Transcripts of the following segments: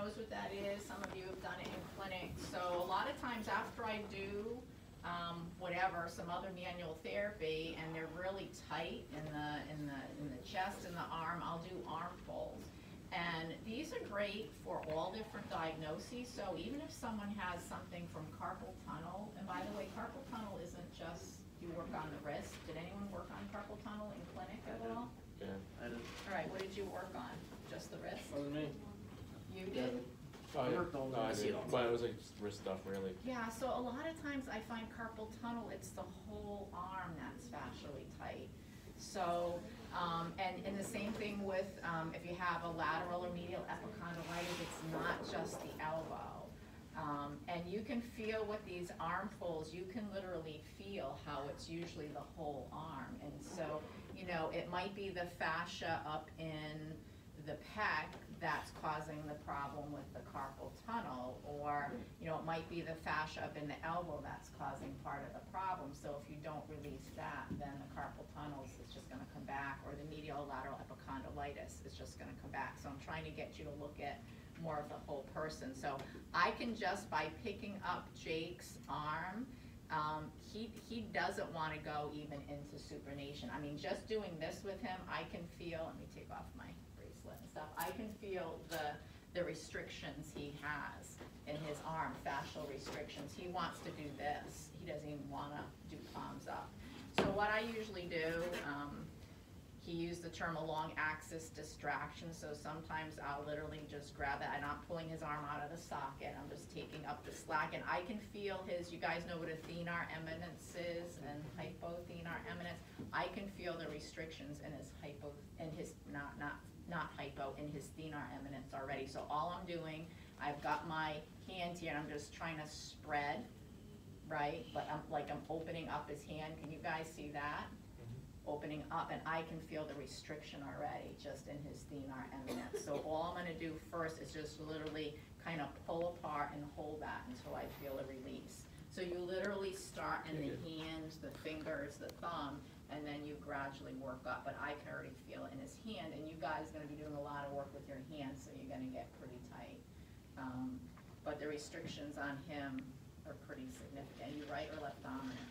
knows what that is. Some of you have done it in clinic. So a lot of times after I do whatever, some other manual therapy, and they're really tight in the chest and the arm, I'll do arm pulls. And these are great for all different diagnoses. So even if someone has something from carpal tunnel, and by the way, carpal tunnel isn't just you work on the wrist. Did anyone work on carpal tunnel in clinic at all? Yeah, I did. All right, what did you work on? Just the wrist? That was me. You did? Oh, yeah. No, I did. But it was like wrist stuff, really. Yeah, so a lot of times I find carpal tunnel, it's the whole arm that's fascially tight. So, and the same thing with if you have a lateral or medial epicondylitis, it's not just the elbow. And you can feel with these arm pulls, you can literally feel how it's usually the whole arm. And so, you know, it might be the fascia up in the pec that's causing the problem with the carpal tunnel, or, you know, it might be the fascia up in the elbow that's causing part of the problem. So if you don't release that, then the carpal tunnel is just going to come back, or the medial lateral epicondylitis is just going to come back. So I'm trying to get you to look at more of the whole person. So I can just, by picking up Jake's arm, he doesn't want to go even into supination. I mean, just doing this with him, I can feel, let me take off my bracelet and stuff, I can feel the restrictions he has in his arm, fascial restrictions. He wants to do this. He doesn't even want to do palms up. So what I usually do, he used the term a long axis distraction, so sometimes I'll literally just grab it. I'm not pulling his arm out of the socket, I'm just taking up the slack, and I can feel his, you guys know what a thenar eminence is and hypothenar eminence. I can feel the restrictions in his hypo, in his, not hypo, in his thenar eminence already. So all I'm doing, I've got my hand here and I'm just trying to spread, right? But I'm opening up his hand. Can you guys see that? Opening up, and I can feel the restriction already just in his thenar eminence. So all I'm going to do first is just literally kind of pull apart and hold that until I feel a release. So you literally start in the hands, the fingers, the thumb, and then you gradually work up. But I can already feel it in his hand, and you guys are going to be doing a lot of work with your hands, so you're going to get pretty tight. But the restrictions on him are pretty significant. You right or left dominant?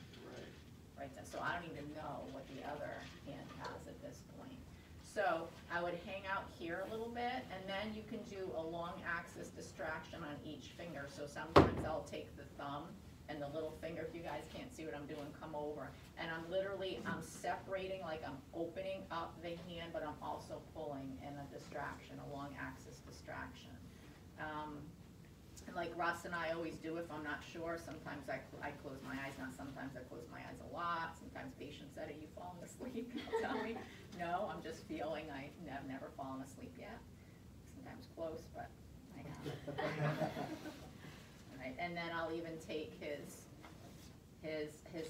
Right, so I don't even know what the other hand has at this point. So I would hang out here a little bit, and then you can do a long axis distraction on each finger. So sometimes I'll take the thumb and the little finger, if you guys can't see what I'm doing, come over. And I'm separating, like I'm opening up the hand, but I'm also pulling in a distraction, a long axis distraction. Like Russ and I always do, if I'm not sure, sometimes I close my eyes, not sometimes, I close my eyes a lot. Sometimes patients said, are you falling asleep? Tell me, no, I'm just feeling I've never fallen asleep yet. Sometimes close, but I have. Right, and then I'll even take his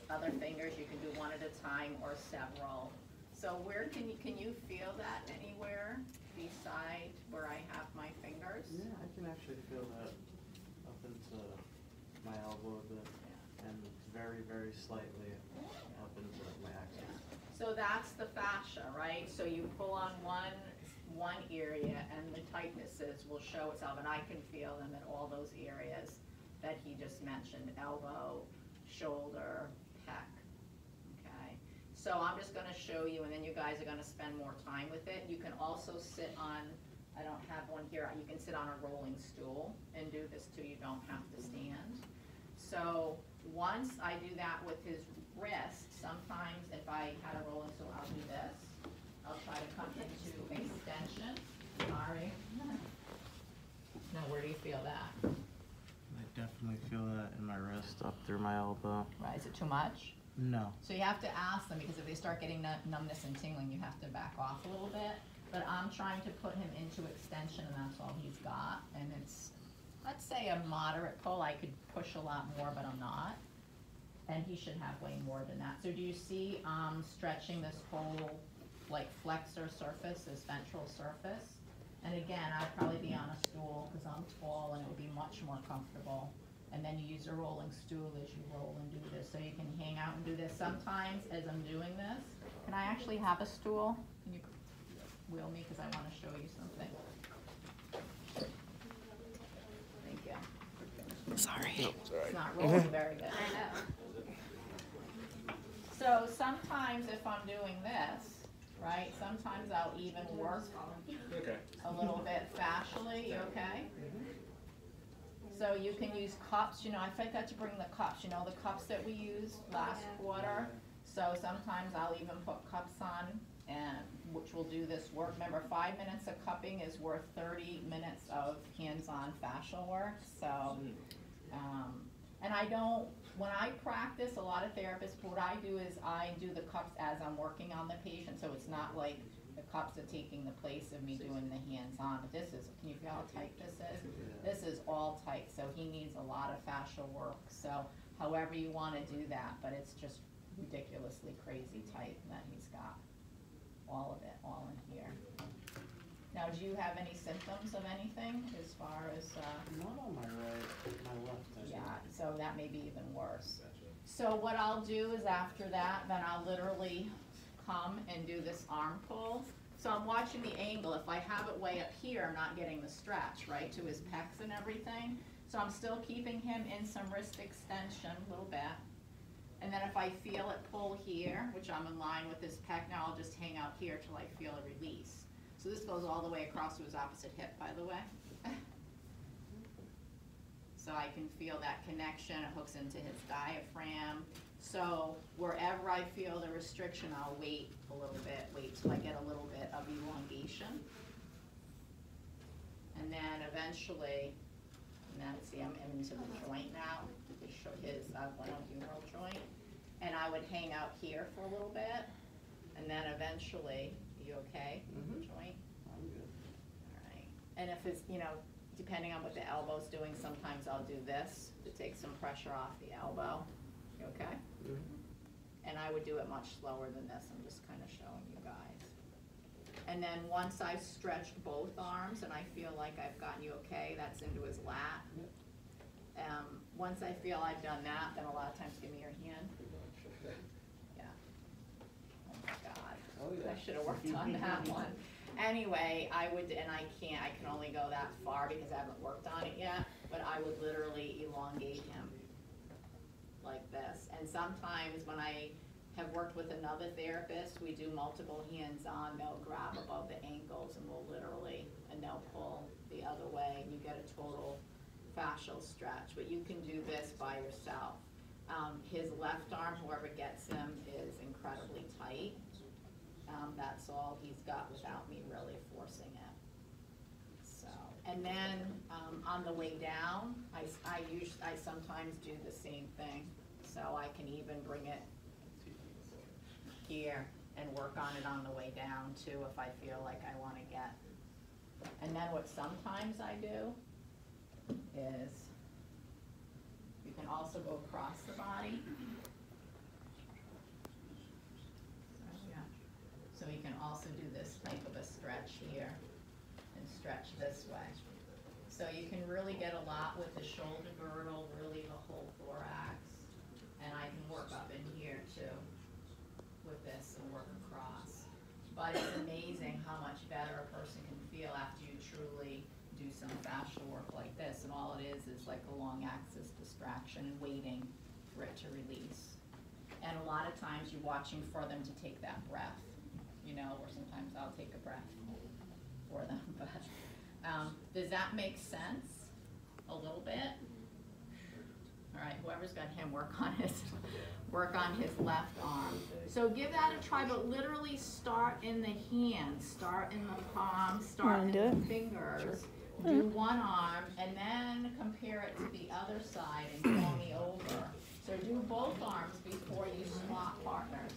other fingers. You can do one at a time or several. So where can you feel that anywhere besides where I have my fingers? Yeah, I can actually feel that up into my elbow a bit, and very, very slightly up into my axis. So that's the fascia, right? So you pull on one area, and the tightnesses will show itself, and I can feel them in all those areas that he just mentioned: elbow, shoulder, pec. Okay. So I'm just going to show you, and then you guys are going to spend more time with it. You can also sit on, I don't have one here, you can sit on a rolling stool and do this too. You don't have to stand. So once I do that with his wrist, sometimes if I had a rolling stool, I'll do this. I'll try to come into extension. Sorry. Now where do you feel that? I definitely feel that in my wrist up through my elbow. Right, is it too much? No. So you have to ask them, because if they start getting numbness and tingling, you have to back off a little bit. But I'm trying to put him into extension, and that's all he's got. And it's, let's say, a moderate pull. I could push a lot more, but I'm not. And he should have way more than that. So do you see stretching this whole, like, flexor surface, this ventral surface? And again, I'd probably be on a stool because I'm tall, and it would be much more comfortable. And then you use a rolling stool as you roll and do this. So you can hang out and do this. Sometimes as I'm doing this, can I actually have a stool? Can you wheel me, because I want to show you something. sorry. No, it's all right. It's not rolling very good. So sometimes if I'm doing this, right, sometimes I'll even work Okay. a little bit fascially, you okay? So you can use cups, you know, I forgot to bring the cups, you know, the cups that we used last quarter. So sometimes I'll even put cups on, and which will do this work. Remember, 5 minutes of cupping is worth 30 minutes of hands-on fascial work. So, and I don't, when I practice, a lot of therapists, what I do is I do the cups as I'm working on the patient, so it's not like the cups are taking the place of me doing the hands-on. But this is, can you feel how tight this is? This is all tight, so he needs a lot of fascial work. So however you want to do that, but it's just ridiculously crazy tight that he's got all of it, all in here. Now, do you have any symptoms of anything as far as, Not on my right, my left. I think. yeah, so that may be even worse. So what I'll do is after that, then I'll literally come and do this arm pull. So I'm watching the angle. If I have it way up here, I'm not getting the stretch, right, to his pecs and everything. So I'm still keeping him in some wrist extension a little bit. And then if I feel it pull here, which I'm in line with his pec, now I'll just hang out here till I feel a release. So this goes all the way across to his opposite hip, by the way. So I can feel that connection. It hooks into his diaphragm. So wherever I feel the restriction, I'll wait a little bit, wait till I get a little bit of elongation. And then eventually, and then see I'm into the joint now, his glenohumeral joint. And I would hang out here for a little bit. And then eventually, you okay? Joint? I'm good. All right. And if it's, you know, depending on what the elbow's doing, sometimes I'll do this to take some pressure off the elbow. You okay? And I would do it much slower than this. I'm just kind of showing you guys. And then once I've stretched both arms and I feel like I've gotten you okay, that's into his lat. Once I feel I've done that, then a lot of times, give me your hand. Yeah. Oh my God. Oh, yeah. I should have worked on that one. Anyway, I would, and I can only go that far because I haven't worked on it yet, but I would literally elongate him like this. And sometimes when I have worked with another therapist, we do multiple hands-on, they'll grab above the ankles and we'll literally, and they'll pull the other way, and you get a total fascial stretch. But you can do this by yourself. His left arm, whoever gets him, is incredibly tight. That's all he's got without me really forcing it. So, and then on the way down, I sometimes do the same thing. So I can even bring it here and work on it on the way down too if I feel like I want to get. And then what sometimes I do is you can also go across the body. So you can also do this type of a stretch here and stretch this way. So you can really get a lot with the shoulder girdle, really the whole thorax. And I can work up in here too with this and work across. But it's amazing how much better a person can feel after you truly do some fascial work like this. And all it is like a long axis distraction and waiting for it to release. And a lot of times you're watching for them to take that breath. You know, or sometimes I'll take a breath for them. But does that make sense? A little bit? All right, whoever's got him, work on his left arm. So give that a try, but literally start in the hand, start in the palm, start in the fingers. Sure. Do one arm, and then compare it to the other side and call me over. So do both arms before you swap partners.